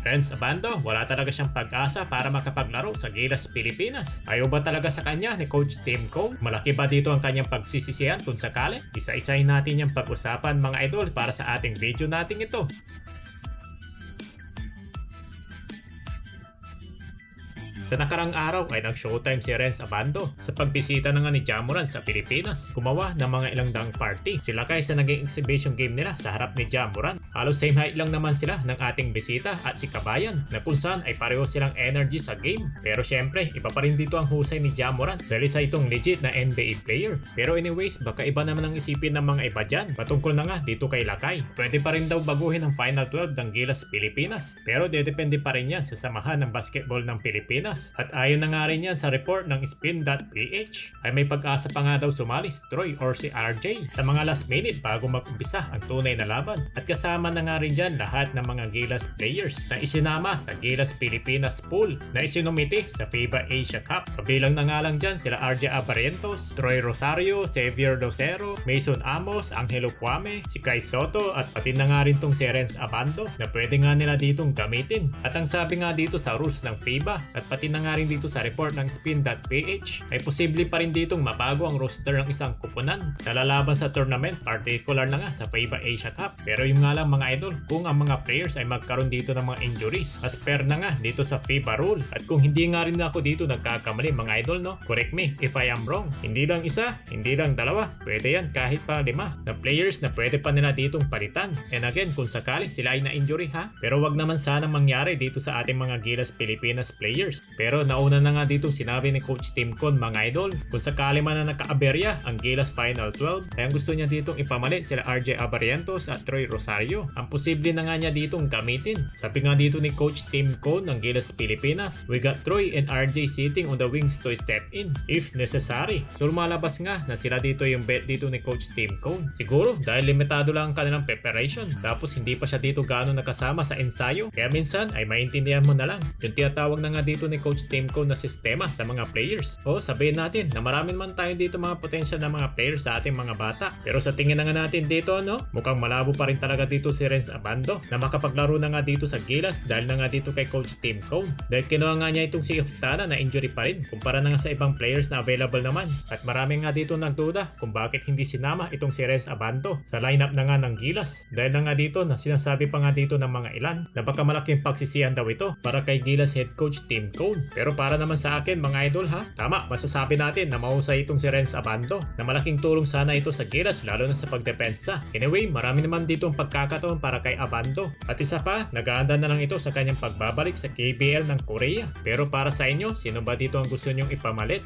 Renz Abando, wala talaga siyang pag-asa para makapaglaro sa Gilas Pilipinas. Ayaw ba talaga sa kanya ni Coach Tim Cone? Malaki ba dito ang kanyang pagsisisihan kung sakali? Isa-isahin natin yung pag-usapan mga idol para sa ating video natin ito. Sa nakarang araw ay nag-showtime si Renz Abando sa pagbisita na nga ni Ja Morant sa Pilipinas. Gumawa ng mga ilang daang party. Sila kay sa naging exhibition game nila sa harap ni Ja Morant. Halos same height lang naman sila ng ating bisita at si Kabayan na kung saan ay pareho silang energy sa game. Pero syempre, iba pa rin dito ang husay ni Ja Morant dahil sa itong legit na NBA player. Pero anyways, baka iba naman ang isipin ng mga iba dyan patungkol na nga dito kay Lakay. Pwede pa rin daw baguhin ang Final 12 ng Gilas Pilipinas. Pero dedepende pa rin yan sa samahan ng basketball ng Pilipinas. At ayon na nga rin yan sa report ng Spin.ph ay may pag-asa pa nga daw sumali si Troy or si RJ sa mga last minute bago mag-umpisa ang tunay na laban. At kasama na nga rin dyan lahat ng mga Gilas players na isinama sa Gilas Pilipinas pool na isinumiti sa FIBA Asia Cup. Kabilang na nga lang dyan sila RJ Abarientos, Troy Rosario, Xavier Docero, Mason Amos, Angelo Kwame, si Kai Soto at pati na nga rin tong si Renz Abando na pwede nga nila ditong gamitin. At ang sabi nga dito sa rules ng FIBA at pati na nga rin dito sa report ng Spin.ph ay posible pa rin ditong mabago ang roster ng isang kupunan na lalaban sa tournament, particular na nga sa FIBA Asia Cup. Pero yung nga lang mga idol, kung ang mga players ay magkaroon dito ng mga injuries as per na nga dito sa FIBA rule. At kung hindi nga rin ako dito nagkakamali mga idol, no, correct me if I am wrong. Hindi lang isa, hindi lang dalawa, pwede yan kahit pa 5 na players na pwede pa nila ditong palitan. And again, kung sakali sila ay na-injury ha, pero wag naman sana mangyari dito sa ating mga Gilas Pilipinas players. Pero nauna na nga dito sinabi ni Coach Tim Cone mga idol, kung sakali man na nakaaberya ang Gilas Final 12, ay ang gusto niya ditong ipamalit sila RJ Abarientos at Troy Rosario. Ang posible na nga niya ditong gamitin. Sabi nga dito ni Coach Tim Cone ng Gilas Pilipinas, we got Troy and RJ sitting on the wings to step in if necessary. So lumalabas nga na sila dito yung bet dito ni Coach Tim Cone. Siguro dahil limitado lang ang kanilang preparation, tapos hindi pa siya dito gaano nakasama sa ensayo, kaya minsan ay maintindihan mo na lang yung tinatawag na nga dito ni Coach Tim Cone na sistema sa mga players. O sabihin natin na marami man tayo dito mga potential na mga players sa ating mga bata. Pero sa tingin na nga natin dito, no, mukhang malabo pa rin talaga dito si Renz Abando na makapaglaro na nga dito sa Gilas dahil na nga dito kay Coach Tim Cone. Dahil kinuha nga niya itong si Oftana na injury pa rin kumpara na nga sa ibang players na available naman. At marami nga dito nagduda kung bakit hindi sinama itong si Renz Abando sa lineup na nga ng Gilas. Dahil na nga dito na sinasabi pa nga dito ng mga ilan na baka malaking pagsisihan daw ito para kay Gilas head coach Tim Cone. Pero para naman sa akin mga idol ha, tama, masasabi natin na mahusay itong si Renz Abando na malaking tulong sana ito sa Gilas lalo na sa pagdepensa. Anyway, marami naman ditong pagkakataon para kay Abando. At isa pa, nag-aanda na lang ito sa kanyang pagbabalik sa KBL ng Korea. Pero para sa inyo, sino ba dito ang gusto nyong ipamalit?